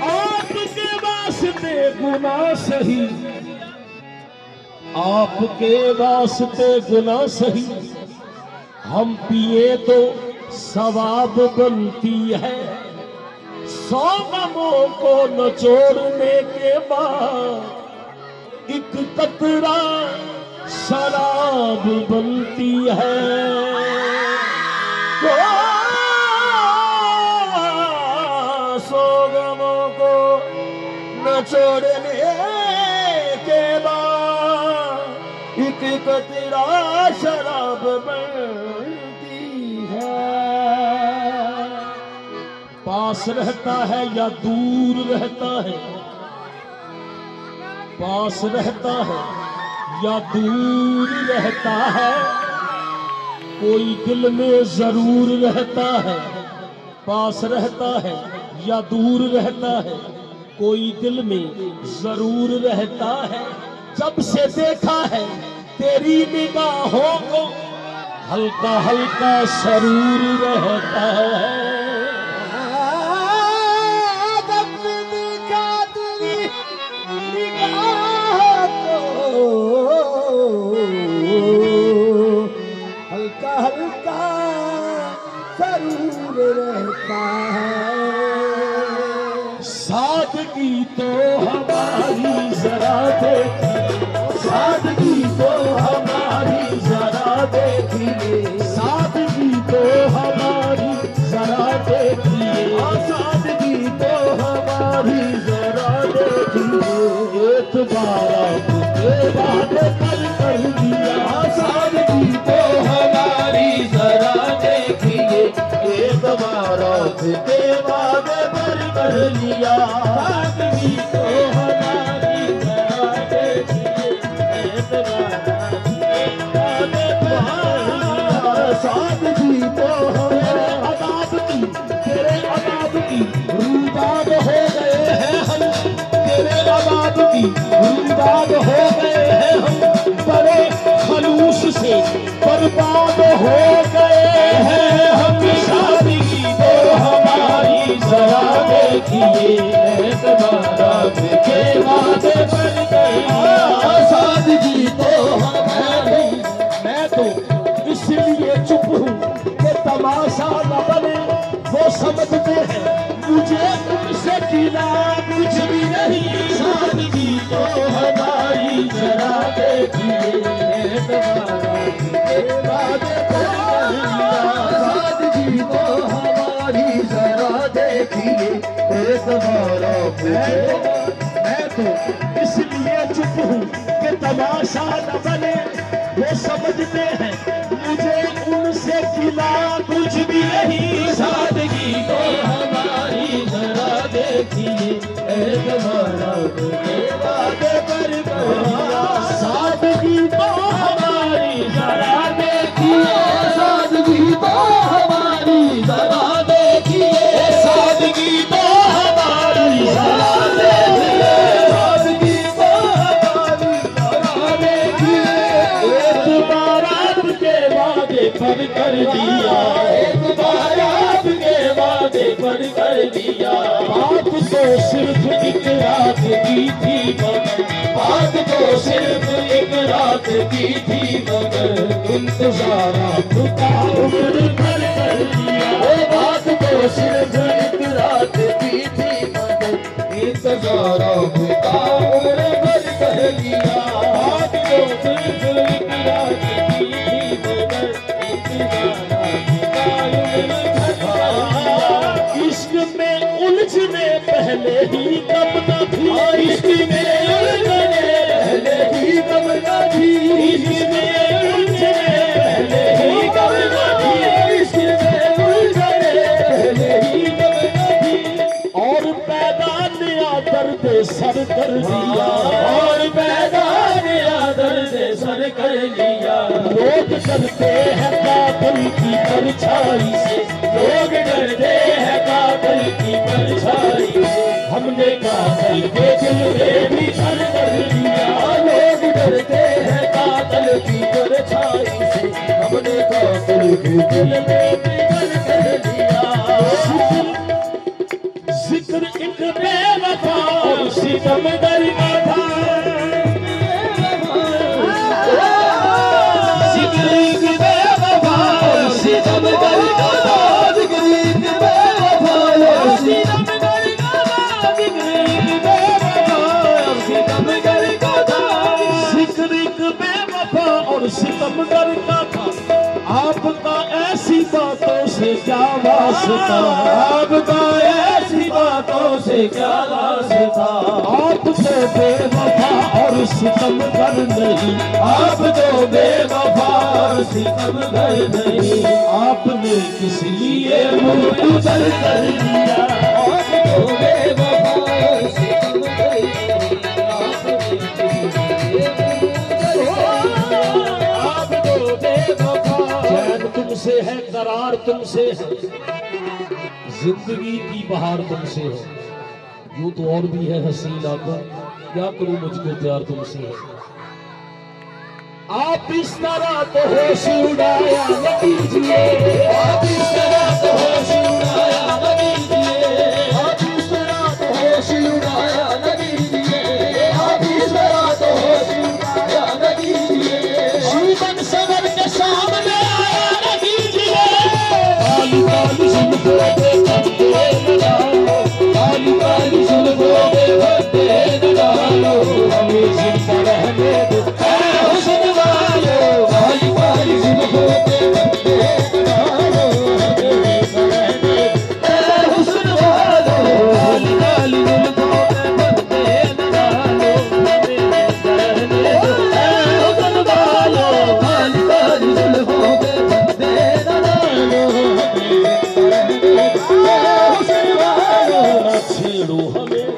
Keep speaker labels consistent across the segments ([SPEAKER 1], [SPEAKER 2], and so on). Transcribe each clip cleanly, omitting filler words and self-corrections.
[SPEAKER 1] आपके वास्ते गुना सही, आपके वास्ते गुना सही, हम पिए तो सवाब बनती है। 100 गमों को नचोड़ने के बाद एक कतरा शराब बनती है। 100 गमों को नचोड़ने के बाद एक कतरा शराब बनती है। पास रहता है या दूर रहता है, पास रहता है या दूर रहता है, कोई दिल में जरूर रहता है। पास रहता है या दूर रहता है, कोई दिल में जरूर रहता है। जब से देखा है तेरी निगाहों को, हल्का हल्का सरूर रहता है।
[SPEAKER 2] हल्का हल्का जरूर रहता है।
[SPEAKER 1] सादगी तो हमारी जरा देखिए, सादगी तो हमारी जरा देखिए, सादगी तो हमारी जरा देखिए, सादगी तो हमारी जरा देखिए। एक बार आपके वादे कर दिया, सादगी तो हमारी जरा देखिए। एक बार आपके वादे कर लिया, सादगी तो हमारी जरा देखिए। एक बार सादगी तो तेरे अदाब की, तेरे अदाब की रूबाब हो गए हैं हम, तेरे अदाब की रूबाब हो गए हैं हम। बड़े खलूस से बर्बाद हो गए हैं हम। सादगी तो हमारी जरा देखिए, एक बार के वादे पर गई। सादगी तो हमारी, मैं तो इसलिए चुप हूँ कि तमाशा न बने। वो समझते हैं मुझे उनसे गिला कुछ भी नहीं। सादगी तो हमारी जरा देखिए, एक बार के वादे पर गई। सादगी तो हमारी जरा देखिए, एक बार। मैं तो इसलिए चुप हूँ कि तमाशा न बने। वो समझते हैं मुझे उनसे गिला कुछ भी नहीं। सादगी तो हमारी जरा देखिए, एक बार के वादे पर गई। सादगी तो हमारी जरा देखिए, सादगी तो हमारी जरा देखिए, सादगी तो हमारी जरा देखिए, सादगी तो हमारी जरा देखिए। एक बार आपके वादे पर कर दिया, एक बार आपके वादे पर कर दिया। बात तो सिर्फ एक रात की थी मगर, बात तो सिर्फ एक रात की थी मगर, इंतजार आपका उम्र भर कर दिया। बात तो सिर्फ एक रात की थी मगर, इंतजार आपका उम्र भर कर दिया। बात तो सिर्फ एक रात की थी मगर, इंतजार आपका उम्र भर कर दिया। इश्क में उलझने पहले ही कब न थी, इश्क में उलझने पहले ही कब न थी, इश्क में उलझने पहले ही कब न थी, इश्क में उलझने पहले ही कब न थी। और पैदा नया दर्द सर कर दिया, और पैदा नया दर्द सर कर लिया। लोग डरते हैं कातिल की परछाई से, लोग डरते हैं कातिल की परछाई से। हमने कातिल के दिल में भी घर कर लिया। लोग डरते हैं कातिल की परछाई से, हमने कातिल के दिल में भी घर कर लिया। वास्ता, आपका ऐसी बातों से क्या वास्ता। आप तो बेवफा और सितमगर नहीं, आप तो बेवफा और सितमगर नहीं। आपने किस लिए मुझे उजर कर दिया, आप तो बेवफा और सितमगर नहीं। आप तो बेवफा। चैन तुमसे है, करार तुमसे है, जिंदगी की बहार तुमसे है। यूं तो और भी है हसीन आंखों, क्या करूं मुझको प्यार तुमसे है। आप इस तरह तो होश उड़ाया न कीजिए, आप इस तरह तो होश उड़ाया न कीजिए, आप इस तरह तो होश उड़ाया न कीजिए, आप इस तरह तो होश उड़ाया न कीजिए। जीवन सबर के सामने आया न कीजिए। काली काली जुल्फों पे पर्दे न डालो, काली काली जुल्फों पे पर्दे न डालो, हमें जिंदा रहने दो ऐ हुस्न वालो। काली काली जुल्फों पे पर्दे न डालो, हमें जिंदा रहने दो ऐ हुस्न वालो। काली काली जुल्फों पे पर्दे न डालो, हमें जिंदा रहने दो ऐ हुस्न वालो। काली काली जुल्फों पे पर्दे न डालो, हमें जिंदा रहने दो ऐ हुस्न वालो। न छेड़ो हमें,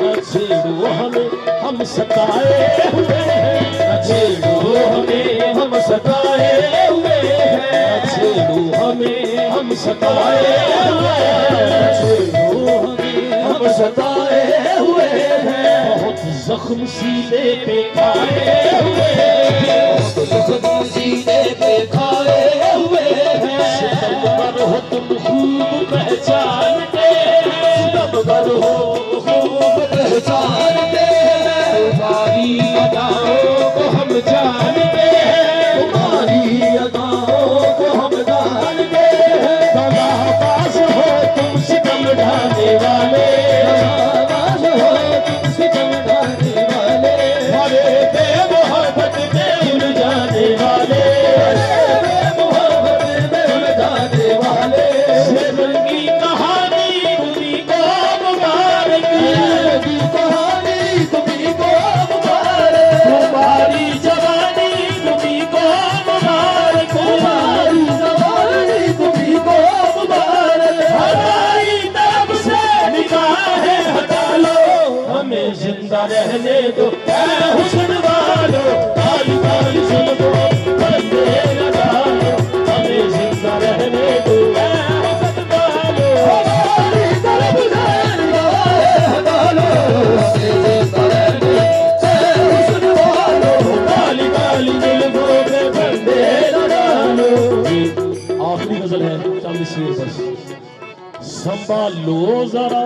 [SPEAKER 1] न छेड़ो हमें, हम सताए हुए हैं। न छेड़ो हमें, हम सताए हुए हैं। न छेड़ो हमें, हम सताए हुए हैं। न छेड़ो हमें, हम सताए हुए हैं। बहुत जख्म सीने पे खाए हुए हैं, बहुत जख्म सीने पे खाए हुए हैं। सितमगर हो तुम खूब पहचानते हैं, सितमगर हो खूब पहचानते हैं। तुम्हारी अदाओं को हम जानते हैं, तुम्हारी अदाओं को हम जानते हैं। दगाबाज हो तुम सितम ढाने वाले, दगाबाज हो तुम सितम ढाने वाले। हरे बेमोहब्बत में उलझाने वाले, हरे बेमोहब्बत में उलझाने वाले। शेरंगी कहानी तुम्हीं को मुबारक, शेरंगी कहानी तुम्हीं को मुबारक। तुम्हारी जवानी तुम्हीं को मुबारक, तुम्हारी जवानी तुम्हीं को मुबारक। हमारी तरफ से निगाहें हटा लो, हमें जिंदा रहने दो ऐ हुस्न वालो। काली काली जुल्फों पे पर्दे न डालो, हमें जिंदा रहने दो ऐ हुस्न वालो। हमारी तरफ से निगाहें हटा लो, हमें जिंदा रहने दो ऐ हुस्न वालो। काली काली जुल्फों पे पर्दे न डालो। आखिरी गजल है 40 शेर बस। संभालो जरा,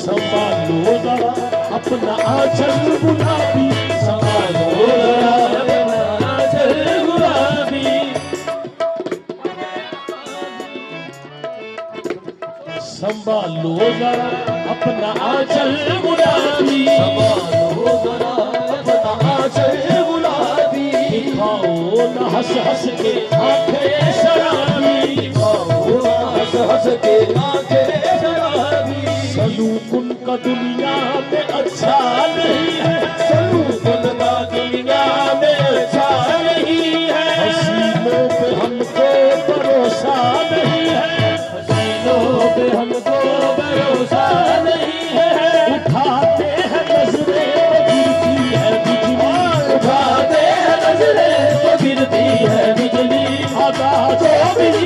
[SPEAKER 1] संभालो जरा अपना आंचल गुलाबी, संभालो जरा अपना आंचल गुलाबी। संभालो जरा अपना आंचल गुलाबी, संभालो जरा अपना आंचल गुलाबी। दिखाओ न हंस हंस के आंखें शराबी, दिखाओ न हंस हंस के आंखें शराबी। सलूक उनका दुनिया में अच्छा नहीं है, सलूक उनका दुनिया में अच्छा नहीं है। हसीनों पे हमको भरोसा नहीं है, हसीनों पे हमको भरोसा नहीं है। उठाते हैं नजरें तो गिरती है बिजली, उठाते हैं नजरें तो गिरती है बिजली। अदा जो बिजली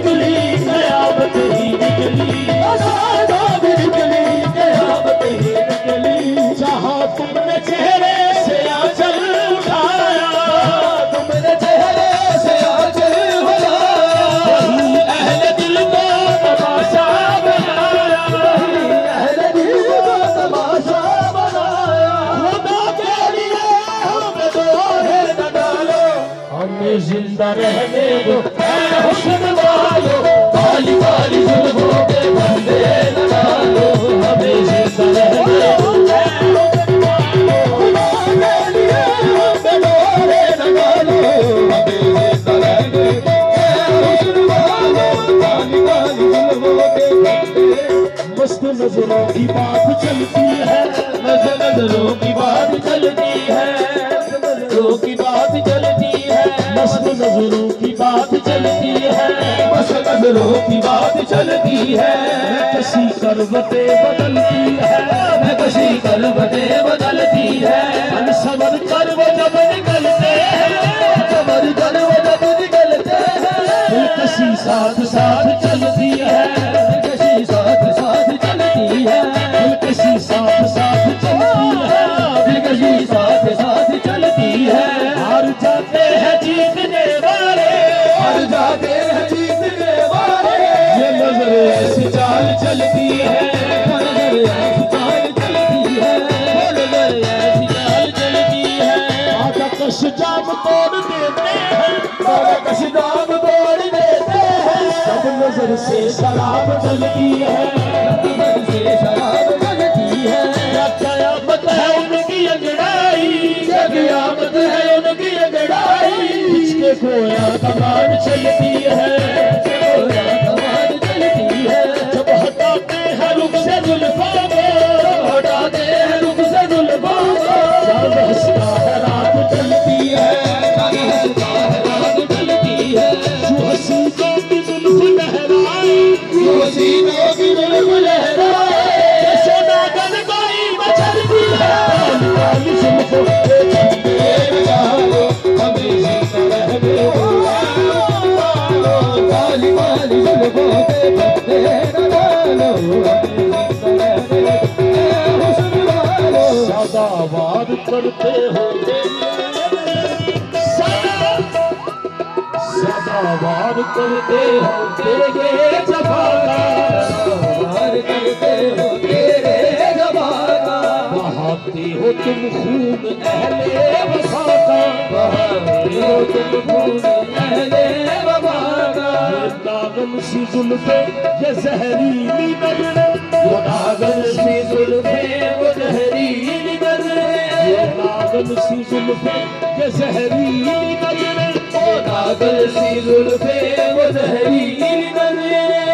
[SPEAKER 1] चलती है,
[SPEAKER 3] नजरों की बात चलती है, नजरों की बात चलती है,
[SPEAKER 1] मस्त नजरों की बात चलती है,
[SPEAKER 3] बस नजरों की बात चलती है।
[SPEAKER 1] कसी करवटें बदलती है,
[SPEAKER 3] कसी करवटें बदलती है,
[SPEAKER 1] अनसबर कर वो जब निकलते हैं,
[SPEAKER 3] समर कर वो जब निकलते हैं,
[SPEAKER 1] दिलकशी साथ साथ चलती है,
[SPEAKER 3] दिलकशी साथ साथ चलती है,
[SPEAKER 1] दिलकशी साथ साथ चलती है,
[SPEAKER 3] दिलकशी साथ साथ चलती है।
[SPEAKER 1] हार जाते हैं जीतने वाले,
[SPEAKER 3] हार जाते हैं जीतने वाले,
[SPEAKER 1] ये नजर ऐसी चाल चलती है,
[SPEAKER 3] नजर ऐसी चाल चलती है, नजर ऐसी चाल चलती है।
[SPEAKER 1] आका कश जाम तोड़ देते हैं,
[SPEAKER 3] कश दाम तोड़ देते हैं,
[SPEAKER 1] सब नजर से शराब चलती है,
[SPEAKER 3] नजर से शराब चलती है।
[SPEAKER 1] क्या कयामत है उनकी अंगड़ाई,
[SPEAKER 3] क्या क़यामत है उनकी अंगड़ाई,
[SPEAKER 1] इसके गोया कमान चलती है,
[SPEAKER 3] गोया कमान चलती है।
[SPEAKER 1] जब हटाते हैं रुख से जुल्फों को,
[SPEAKER 3] हटाते हैं रुख से जुल्फों को,
[SPEAKER 1] चांद हंसता है रात चलती है,
[SPEAKER 3] चांद हंसता है रात चलती है।
[SPEAKER 1] जो हसीनों की जुल्फ लहराए,
[SPEAKER 3] जो हसीनों की जुल्फ लहराए,
[SPEAKER 1] जैसे नागन कोई मचलती है, काली काली जुल्फों पे झंडे
[SPEAKER 3] लगाओ हमें जिंदा रहने दो, काली काली जुल्फों पे पत्ते न डालो, हमें जिंदा रहने दो, हुस्न वालो।
[SPEAKER 1] सदाबाद करते होते सदाबाद करते होते ये जमाना,
[SPEAKER 3] सवार करते हो तेरे जमाना,
[SPEAKER 1] बहाते हो तुम खून अहले वफा का,
[SPEAKER 3] बहाते हो तुम खून अहले वफा का।
[SPEAKER 1] ये नागन सी जुल्फे ये जहरीली नजरें,
[SPEAKER 3] वो नागन सी जुल्फे वो जहरीली नजरें,
[SPEAKER 1] ये नागन सी जुल्फे ये जहरीली नजरें,
[SPEAKER 3] वो नागन सी जुल्फे वो जहरीली
[SPEAKER 1] वो
[SPEAKER 3] नजरें।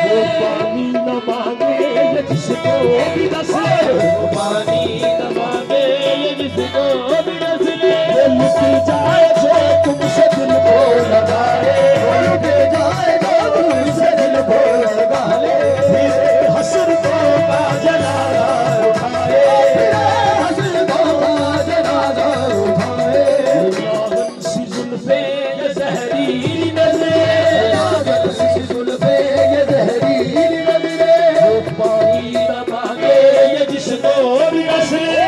[SPEAKER 1] पानी न मांगे ये जिसको भी नस्ले,
[SPEAKER 3] वो पानी न मांगे ये जिसको भी नस्ले,
[SPEAKER 1] ये लुट जाए जो तुमसे दिल को लगाए,
[SPEAKER 3] वो लुट जाए जो तुमसे दिल को लगा ले,
[SPEAKER 1] मेरे हसरतों का जनाजा उठाए,
[SPEAKER 3] तेरे हसरतों का जनाजा उठाए।
[SPEAKER 1] नागन सी जुल्फे ये जहरीली नजरें,
[SPEAKER 3] नागन सी जुल्फे ये जहरीली नजरें,
[SPEAKER 1] वो पानी न मांगे ये जिसको भी नस्ले,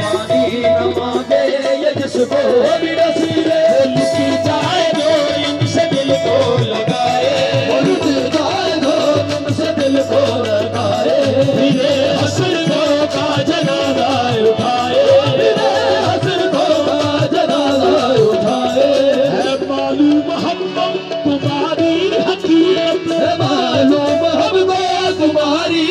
[SPEAKER 3] पानी न मांगे ये जिसको भी नसीले,
[SPEAKER 1] लुट जाए जो इनसे दिल को लगाए,
[SPEAKER 3] वो लुट जाए जो तुमसे दिल को लगाए,
[SPEAKER 1] मेरे हसरतों का जनाजा उठाए,
[SPEAKER 3] मेरे हसरतों का जनाजा उठाए।
[SPEAKER 1] है मालूम हमको तुम्हारी हकीकत,
[SPEAKER 3] है मालूम हमको तुम्हारी